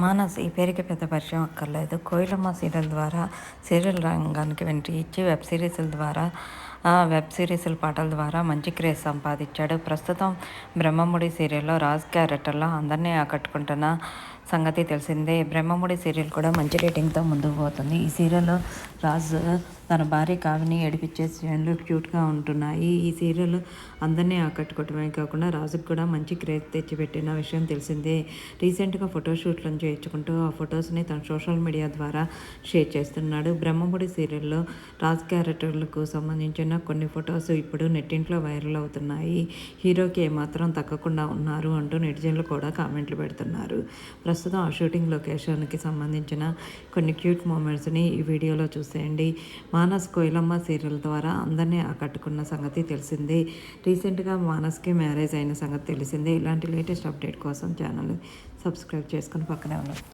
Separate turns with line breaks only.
మానస్ ఈ పేరుకి పెద్ద పరిచయం అక్కర్లేదు. కోయిలమ్మ సీరియల్ ద్వారా సీరియల్ రంగానికి ఎంట్రీ ఇచ్చి వెబ్ సిరీస్ల ద్వారా వెబ్ సిరీస్ల పాటల ద్వారా మంచి క్రేజ్ సంపాదించాడు. ప్రస్తుతం బ్రహ్మముడి సీరియల్లో రాజ్ క్యారెక్టర్లో అందరినీ ఆకట్టుకుంటున్న సంగతి తెలిసిందే. బ్రహ్మముడి సీరియల్ కూడా మంచి రేటింగ్తో ముందుకు పోతుంది. ఈ సీరియల్లో రాజ్ తన భార్య కావ్యని ఏడిపించే సీన్లు క్యూట్గా ఉంటున్నాయి. ఈ సీరియల్ అందరినీ ఆకట్టుకోవటమే కాకుండా రాజుకు కూడా మంచి క్రేజ్ తెచ్చిపెట్టిన విషయం తెలిసిందే. రీసెంట్గా ఫోటోషూట్లను చేయించుకుంటూ ఆ ఫొటోస్ని తన సోషల్ మీడియా ద్వారా షేర్ చేస్తున్నాడు. బ్రహ్మముడి సీరియల్లో రాజ్ క్యారెక్టర్లకు సంబంధించిన కొన్ని ఫొటోస్ ఇప్పుడు నెట్టింట్లో వైరల్ అవుతున్నాయి. హీరోకి ఏమాత్రం తగ్గకుండా ఉన్నారు అంటూ నెటిజన్లు కూడా కామెంట్లు పెడుతున్నారు. ప్రస్తుతం ఆ షూటింగ్ లొకేషన్కి సంబంధించిన కొన్ని క్యూట్ మూమెంట్స్ని ఈ వీడియోలో చూసేయండి. మానస్ కోయిలమ్మ సీరియల్ ద్వారా అందరినీ ఆకట్టుకున్న సంగతి తెలిసిందే. రీసెంట్గా మానస్కి మ్యారేజ్ అయిన సంగతి తెలిసిందే. ఇలాంటి లేటెస్ట్ అప్డేట్ కోసం ఛానల్ సబ్స్క్రైబ్ చేసుకుని పక్కనే ఉన్నారు.